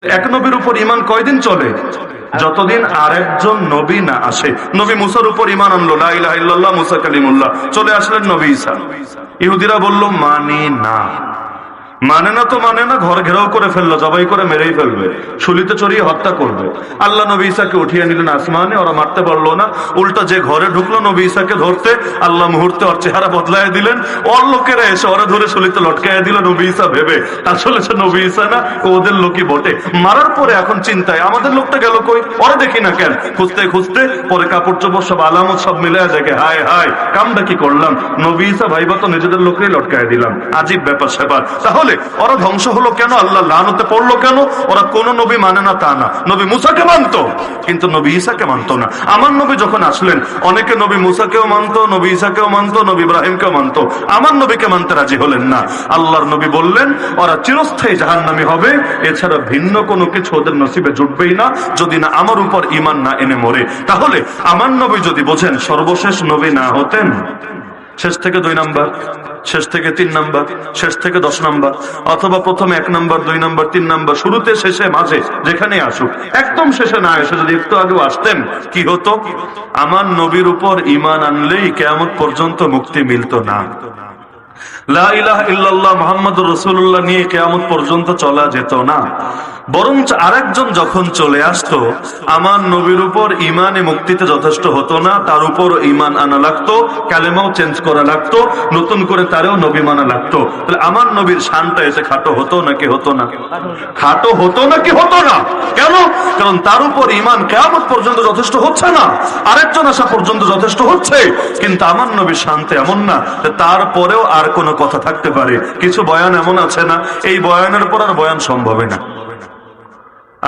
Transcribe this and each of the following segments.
এক নবীর উপর ঈমান কয়দিন চলে? যতদিন আরেকজন নবী না আসে। নবী মুসার উপর ঈমান আনলো, লা ইলাহা ইল্লাল্লাহ মুসা কালিমুল্লাহ, চলে আসলেন নবী ঈসা। ইহুদিরা বলল মানি না। মানে না তো মানে না, ঘর ঘেরাও করে ফেললো, জবাই করে মেরেই ফেলবে, শুলিতে চড়িয়ে হত্যা করবে। আল্লাহ নবী ঈসাকে উঠিয়ে নিলেন আসমানে, ওরা মারতে পারলো না। উল্টা যে ঘরে ঢুকলো নবী ঈসাকে ধরতে, আল্লাহ মুহূর্তে ওর চেহারা বদলায় দিলেন। ওর লোকেরা এসে ওরা ধরে শুলিতে লটকাইয়া দিল নবী ঈসা ভেবে আসলে সে নবী ঈসা না, ওদের লোকই বটে। মারার পরে এখন চিন্তায় আমাদের লোকটা গেল কই, ওরা দেখি না কেন। খুঁজতে খুঁজতে পরে কাপড় চোপড় সব আলামত সব মিলে দেখে হায় হায় কামটা কি করলাম, নবী ঈসা ভাইবা তো নিজেদের লোককেই লটকায় দিলাম। আজীব ব্যাপার স্যাপার। তাহলে ওরা ধ্বংস হলো কেন, আল্লাহ লানতে পড়লো কেন? ওরা কোন নবী মানে না তা না, নবী মুসাকে মানতো কিন্তু নবী ঈসাকে মানতো না। আমার নবী যখন আসলেন অনেকে নবী মুসাকেও মানতো, নবী ঈসাকেও মানতো, নবী ইব্রাহিমকেও মানতো, আমার নবীকে মানতে রাজি হলেন না। আল্লাহর নবী বললেন ওরা চিরস্থায়ী জাহান্নামী হবে, এছাড়া ভিন্ন কোনো কিছু ওদের নসিবে জুটবেই না যদি না আমার উপর ঈমান না এনে মরে। তাহলে আমার নবী যদি বোঝেন সর্বশেষ নবী না হতেন, শেষ থেকে 2 নাম্বার, শেষ থেকে 3 নাম্বার, শেষ থেকে 10 নাম্বার, অথবা প্রথমে 1 নাম্বার 2 নাম্বার 3 নাম্বার, শুরুতে শেষে মাঝে যেখানে আসুক, একদম শেষে না এসে যদি একটু আগেও আসতেন কি হতো? আমার নবীর উপর ঈমান আনলেই কিয়ামত পর্যন্ত মুক্তি মিলতো না। লা ইলাহা ইল্লাল্লাহ মুহাম্মাদুর রাসূলুল্লাহ নিয়ে কিয়ামত পর্যন্ত চলা যেত না। বরঞ্চ আরেকজন যখন চলে আসতো আমার নবীর উপর ঈমানে মুক্তিতে যথেষ্ট হতো না, তার উপর ঈমান আনা লাগতো, কালেমাও চেঞ্জ করা লাগতো, নতুন করে তারেও নবী মানা লাগতো। তাহলে আমার নবীর শানটা এসে খাটো হতো নাকি হতো না? খাটো হতো নাকি হতো না? কেন? কারণ তার উপর ঈমান কিয়ামত পর্যন্ত যথেষ্ট হচ্ছে না, আরেকজন আসা পর্যন্ত যথেষ্ট হচ্ছে। কিন্তু আমার নবীর শানতে এমন না, তারপরেও আর কোনো কথা থাকতে পারে। কিছু বয়ান এমন আছে না, এই বয়ানের পর আর বয়ান সম্ভব না,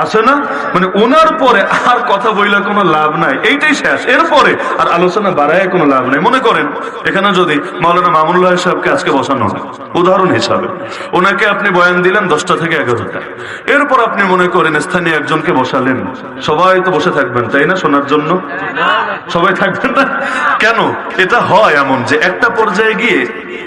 আছে না? মানে ওনার পরে আর কথা বইলে কোনো লাভ নাই, এইটাই শেষ, এরপরে আর আলোচনা বাড়ায় কোনো লাভ নাই। মনে করেন এখানে যদি মাওলানা মামুনুল্লাহ সাহেবকে আজকে বসানো হয় উদাহরণ হিসাবে, ওনাকে আপনি বয়ান দিলেন 10টা থেকে 11টা, এরপর আপনি মনে করেন স্থানীয় একজনকে বসালেন, সবাই তো বসে থাকবেন তাই না শোনার জন্য? সবাই থাকবেন না কেন? এটা হয় এমন যে একটা পর্যায়ে গিয়ে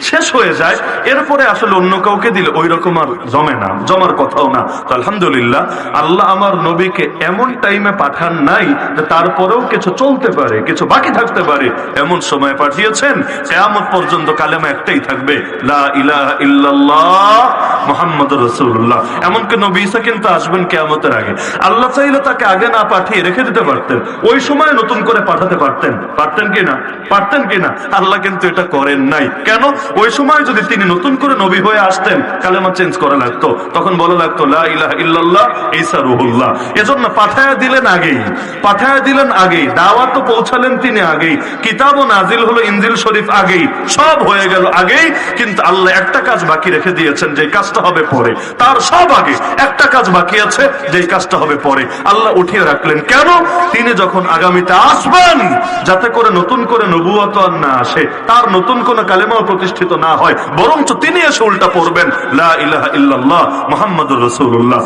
শেষ হয়ে যায়, এরপরে আসলে অন্য কাউকে দিলে ওই রকম আর জমে না, জমার কথাও না। তো আলহামদুলিল্লাহ আল্লাহ আমার নবীকে এমন টাইমে পাঠান নাই যে তারপরেও কিছু চলতে পারে, কিছু বাকি থাকতে পারে, এমন সময় পাঠিয়েছেন কিয়ামত পর্যন্ত কালেমা একটাই থাকবে, লা ইলাহা ইল্লাল্লাহ মুহাম্মাদুর রাসূলুল্লাহ। এমনকি নবী ঈসা কিন্তু আসবেন কিয়ামতের আগে। আল্লাহ চাইলে তাকে আগে না পাঠিয়ে রেখে দিতে পারতেন, ওই সময় নতুন করে পাঠাতে পারতেন, পারতেন কিনা? পারতেন কিনা? আল্লাহ কিন্তু এটা করেন নাই। কেন? ওই সময় যদি তিনি নতুন করে নবী হয়ে আসতেন কালেমা চেঞ্জ করা লাগতো, তখন বলা লাগতো লা ইলাহা ইল্লাল্লাহ ঈসা রুহুল্লাহ। এজন্য পাঠায়া দিলেন আগেই, পাঠায়া দিলেন আগেই, দাওয়াত তো পৌঁছালেন তিনি আগেই, কিতাবও নাজিল হলো ইনজিল শরীফ আগেই, সব হয়ে গেল আগেই। কিন্তু আল্লাহ একটা কাজ বাকি রেখে দিয়েছেন, যে কাজটা হবে পরে, তার সব আগে একটা কাজ বাকি আছে, যে কাজটা হবে পরে। আল্লাহ উঠিয়ে রাখলেন কেন? তিনি যখন আগামীতে আসবেন যাতে করে নতুন করে নবুয়ত আর না আসে, তার নতুন কোন কালেমাও প্রতিষ্ঠিত না হয়, বরঞ্চ তিনি এসে উল্টা পড়বেন লা ইলাহা ইল্লাল্লাহ মুহাম্মাদুর রাসূলুল্লাহ।